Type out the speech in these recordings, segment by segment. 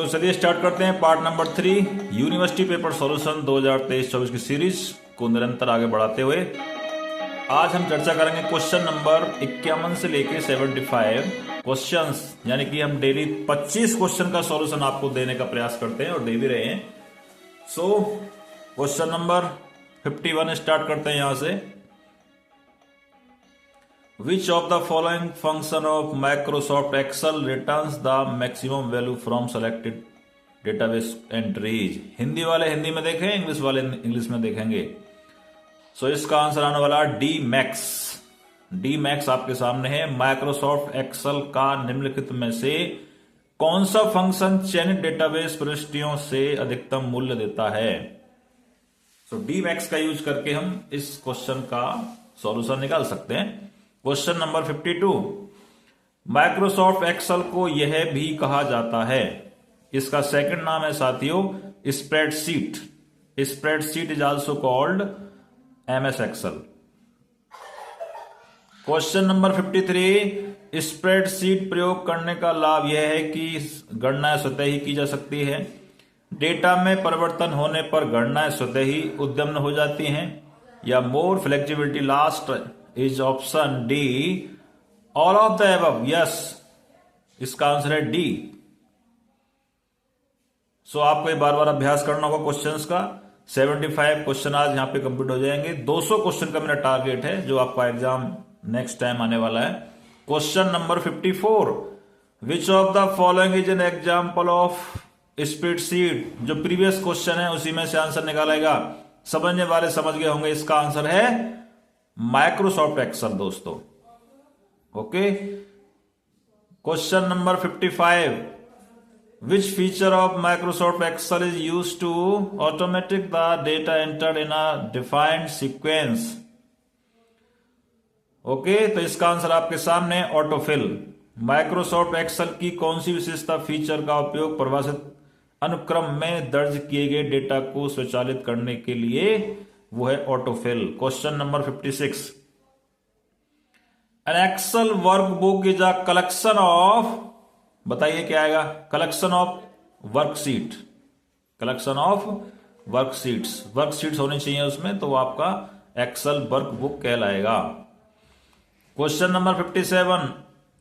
तो चलिए स्टार्ट करते हैं part number 3 university paper solution 2023-24 की सीरीज को निरंतर आगे बढ़ाते हुए आज हम चर्चा करेंगे क्वेश्चन नंबर 51 से लेके 75 क्वेश्चंस, यानी कि हम डेली 25 क्वेश्चन का सॉल्यूशन आपको देने का प्रयास करते हैं और दे भी रहे हैं। सो क्वेश्चन नंबर 51 स्टार्ट करते हैं यहां से। Which of the following function of Microsoft Excel returns the maximum value from selected database entries? Hindi वाले हिंदी में देखें, इंग्लिश वाले इंग्लिश में देखेंगे। सो इसका आंसर आने वाला डी मैक्स। डी मैक्स आपके सामने है। माइक्रोसॉफ्ट एक्सेल का निम्नलिखित में से कौन सा फंक्शन चयनित डेटाबेस प्रविष्टियों से अधिकतम मूल्य देता है? सो डी मैक्स का यूज करके हम इस क्वेश्चन का सॉल्यूशन निकाल सकते हैं। क्वेश्चन नंबर 52, माइक्रोसॉफ्ट एक्सेल को यह भी कहा जाता है, इसका सेकंड नाम है साथियों spreadsheet. Spreadsheet is also called MS Excel. Question number 53, spreadsheet प्रयोग करने का लाभ यह है कि गणनाएं स्वतः ही की जा सकती है। डेटा में परिवर्तन होने पर गणनाएं स्वतः ही उद्यमन हो जाती हैं। या मोर flexibility. Last is option D, all of the above. Yes, इसका आंसर है डी। सो आपको बार बार अभ्यास करना होगा क्वेश्चंस का। 75 क्वेश्चन आज यहां पे कंप्लीट हो जाएंगे। 200 क्वेश्चन का मेरा टारगेट है जो आपका एग्जाम नेक्स्ट टाइम आने वाला है। Question number 54, which of the following is an example of spreadsheet. जो प्रीवियस क्वेश्चन है उसी में से आंसर निकालेगा। समझने वाले समझ गए होंगे, इसका आंसर है माइक्रोसॉफ्ट एक्सेल दोस्तों। Okay, question number 55, which feature of Microsoft Excel is used to automatic the data entered in a defined sequence. Okay, तो इसका आंसर आपके सामने ऑटोफिल। माइक्रोसॉफ्ट एक्सेल की कौन सी विशेषता फीचर का उपयोग परिभाषित अनुक्रम में दर्ज किए गए डेटा को स्वचालित करने के लिए? वो है autofill. Question number 56, an Excel workbook is a collection of, बताइए क्या आएगा? Collection of worksheet. Collection of worksheets. Worksheets होनी चाहिए उसमें, तो वो आपका एक्सेल वर्कबुक कहलाएगा। क्वेश्चन नंबर 57,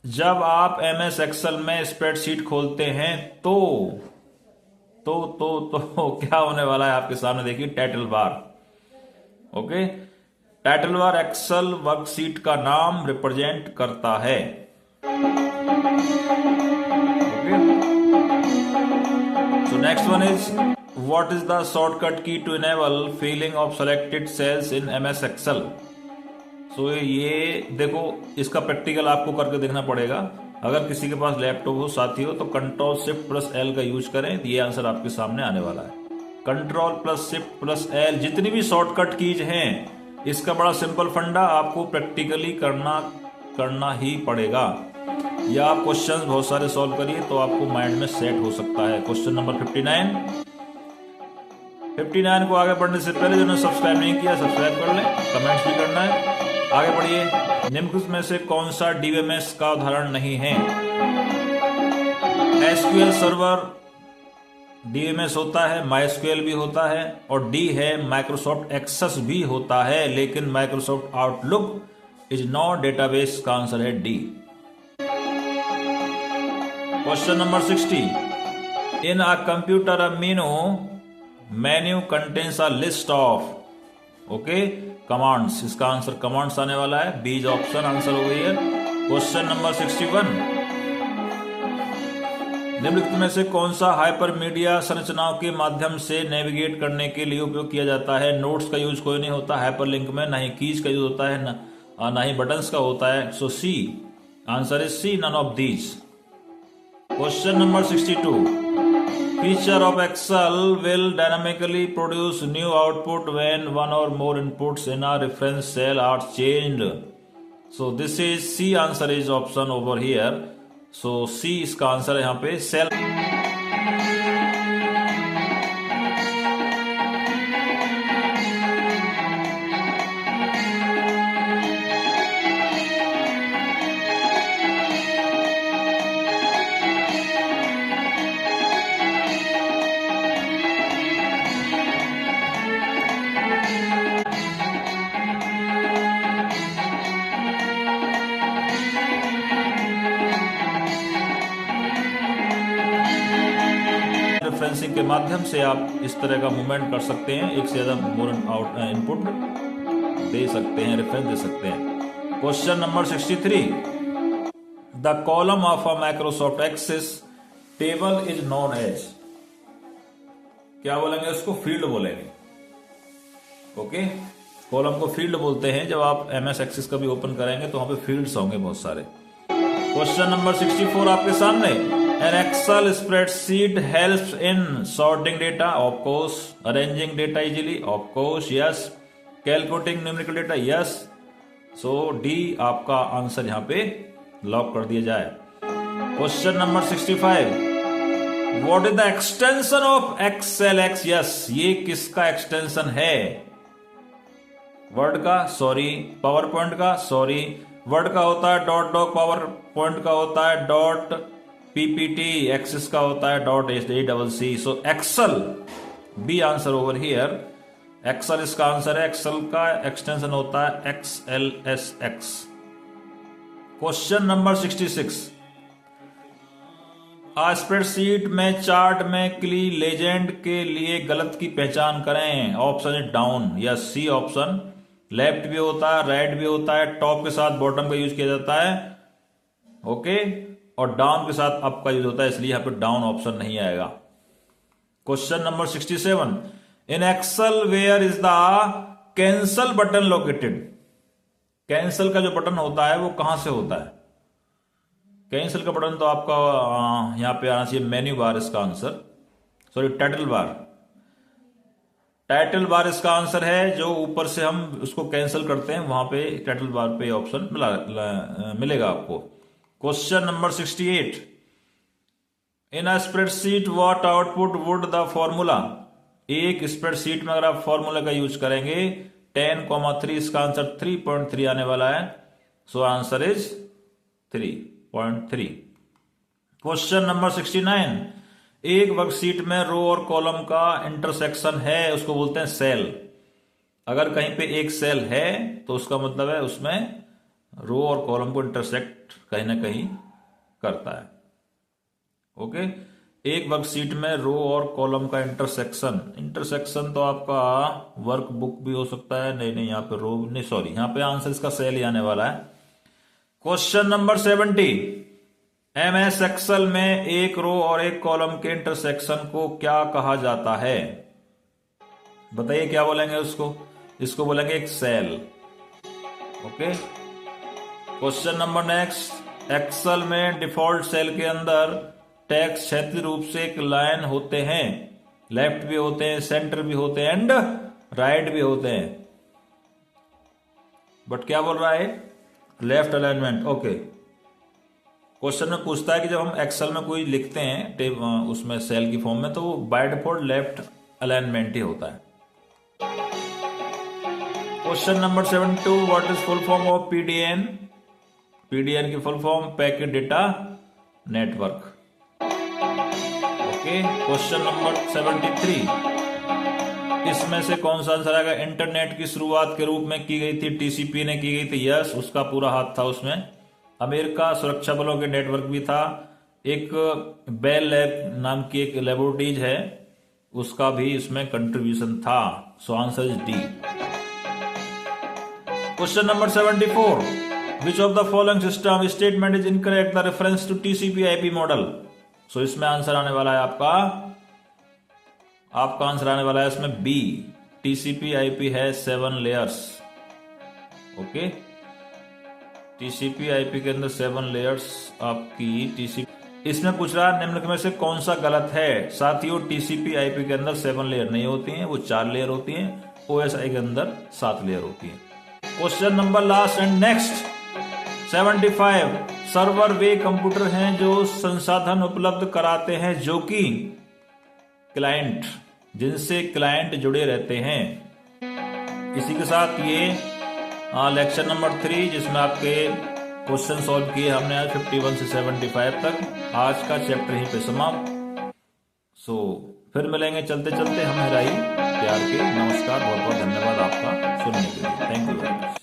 जब आप एमएस एक्सेल में स्प्रेडशीट खोलते हैं तो क्या होने वाला है आपके सामने? देखिए title bar. Okay, title bar Excel worksheet का नाम रिप्रेजेंट करता है। Okay, so next one is what is the shortcut key to enable filling of selected cells in MS Excel. So ये देखो, इसका प्रैक्टिकल आपको करके देखना पड़ेगा। अगर किसी के पास लैपटॉप हो साथियों तो कंट्रोल शिफ्ट प्लस एल का यूज करें, तो ये आंसर आपके सामने आने वाला है। Control plus shift plus L, जितनी भी शॉर्टकट कीज हैं, इसका बड़ा सिंपल फंडा आपको प्रैक्टिकली करना ही पड़ेगा। या आप क्वेश्चंस बहुत सारे सॉल्व करिए तो आपको माइंड में सेट हो सकता है। क्वेश्चन नंबर 59 को आगे बढ़ने से पहले जिन्होंने सब्सक्राइब नहीं किया सब्सक्राइब कर लें, कमेंट्स भी करना है। आगे बढ़िए। निम्नलिखित में से कौन सा डीबीएमएस का उदाहरण नहीं है? एसक्यूएल सर्वर डीबीएमएस होता है, माइस्क्यूएल भी होता है, और डी है माइक्रोसॉफ्ट एक्सेस भी होता है, लेकिन Microsoft outlook is not database. का आंसर है D. Question number 60, in a computer a menu contains a list of commands. इसका आंसर कमांड्स आने वाला है। बी इज ऑप्शन आंसर हो गई है। क्वेश्चन नंबर 61, निम्नलिखित में से कौन सा हाइपरमीडिया संरचनाओं के माध्यम से नेविगेट करने के लिए उपयोग किया जाता है? नोट्स का यूज कोई नहीं होता हाइपरलिंक में, ना ही कीज का यूज होता है, ना ही बटन्स का होता है। So C, answer is C, none of these. Question number 62, feature of Excel will dynamically produce new output when one or more inputs in a reference cell are changed. So this is C, answer is option over here. So C इसका answer है यहाँ पे cell. Sequencing के माध्यम से आप इस तरह का मूवमेंट कर सकते हैं, एक से ज्यादा मोर इनपुट दे सकते हैं, रेफरेंस दे सकते हैं। Question number 63, the column of a Microsoft Access table is known as, क्या बोलेंगे उसको? फील्ड बोलेंगे। ओके, कॉलम को फील्ड बोलते हैं। जब आप एमएस एक्सेस का भी ओपन करेंगे तो वहां पे फील्ड्स होंगे बहुत सारे। क्वेश्चन नंबर 64 आपके सामने, an Excel spreadsheet helps in sorting data, of course, arranging data easily, of course, yes, calculating numerical data, yes. So D आपका आंसर यहां पे लॉक कर दिया जाए। Question number 65, what is the extension of Excel X? Yes, ये किसका एक्सटेंशन है? वर्ड का? सॉरी। पावर पॉइंट का? सॉरी। वर्ड का होता है डॉट डॉक, पावर पॉइंट का होता है डॉट पीपीटी, एक्सेस का होता है dot ACC। So Excel, B answer over here. Excel इसका आंसर है। एक्सेल का एक्सटेंशन होता है XLSX। क्वेश्चन नंबर 66, स्प्रेडशीट में चार्ट में क्ली लेजेंड के लिए गलत की पहचान करें। ऑप्शन इज डाउन या सी ऑप्शन। लेफ्ट भी होता है, राइट भी होता है, टॉप के साथ बॉटम का यूज किया जाता है, ओके, और डाउन के साथ अप का यूज होता है, इसलिए यहां पर डाउन ऑप्शन नहीं आएगा। Question number 67, in Excel where is the cancel button located? Cancel का जो बटन होता है वो कहां से होता है? कैंसिल का बटन तो आपका यहां पे आना चाहिए मेन्यू बार, इसका answer, sorry title bar. Title bar इसका आंसर है। जो ऊपर से हम उसको कैंसिल करते हैं वहां पे टाइटल बार पे ऑप्शन मिलेगा आपको। Question number 68, in a spreadsheet what output would the formula? एक स्प्रेडशीट में अगर आप फॉर्मूला का यूज करेंगे 10,3, इसका आंसर 3.3 आने वाला है। सो आंसर इज 3.3। क्वेश्चन नंबर 69, एक वर्कशीट में रो और कॉलम का इंटरसेक्शन है, उसको बोलते हैं सेल। अगर कहीं पे एक सेल है तो उसका मतलब है उसमें रो और कॉलम को इंटरसेक्ट कहीं ना कहीं करता है। ओके, एक वर्कशीट में रो और कॉलम का इंटरसेक्शन तो आपका वर्कबुक भी हो सकता है। नहीं, यहां पे रो नहीं, सॉरी, यहां पे आंसर इसका सेल ही आने वाला है। क्वेश्चन नंबर 70, एमएस एक्सेल में एक रो और एक कॉलम के इंटरसेक्शन को क्या कहा जाता है? बताइए क्या बोलेंगे उसको? इसको बोलेंगे एक cell. Okay, question number next, Excel में डिफॉल्ट सेल के अंदर टेक्स्ट क्षैतिज रूप से एक लाइन होते हैं, लेफ्ट भी होते हैं, सेंटर भी होते हैं एंड राइट भी होते हैं, बट क्या बोल रहा है? Left alignment. ओके, क्वेश्चन में पूछता है कि जब हम एक्सेल में कोई लिखते हैं उसमें सेल की फॉर्म में, तो वो बाय डिफॉल्ट लेफ्ट अलाइनमेंट ही होता है। Question number 72, what is full form of PDN? PDN की full form packet data network. Okay, question number 73, इसमें से कौन सा आंसर आएगा? इंटरनेट की शुरुआत के रूप में की गई थी, TCP ने की गई थी। यस, उसका पूरा हाथ था उसमें। अमेरिका सुरक्षा बलों के नेटवर्क भी था। एक बेल लैब नाम की एक लेबोरेटरीज है, उसका भी इसमें कंट्रीब्यूशन था। So answer is D. Question number 74, which of the following system statement is incorrect the reference to TCP/IP model? So इसमें आंसर आने वाला है आपका आंसर आने वाला है इसमें बी। TCP/IP है 7 लेयर्स। ओके, TCP/IP के अंदर 7 लेयर्स आपकी TCP। इसमें पूछ रहा है निम्नलिखित में से कौन सा गलत है? साथियों, TCP/IP के अंदर 7 लेयर नहीं होती हैं, वो 4 लेयर होती हैं। OSI के अंदर 7 लेयर होती है। Question number last and next 75, server way computer हैं जो संसाधन उपलब्ध कराते हैं जो कि क्लाइंट, जिनसे क्लाइंट जुड़े रहते हैं। इसी के साथ ये लेक्चर नंबर 3, जिसमें आपके क्वेश्चन सॉल्व किए हमने आज 51 से 75 तक। आज का चैप्टर यहीं पे समाप्त। सो फिर मिलेंगे चलते चलते हम हेराई प्यार के। नमस्कार, बहुत बहुत धन्यवाद आपका सुनने के लिए। Thank you very much.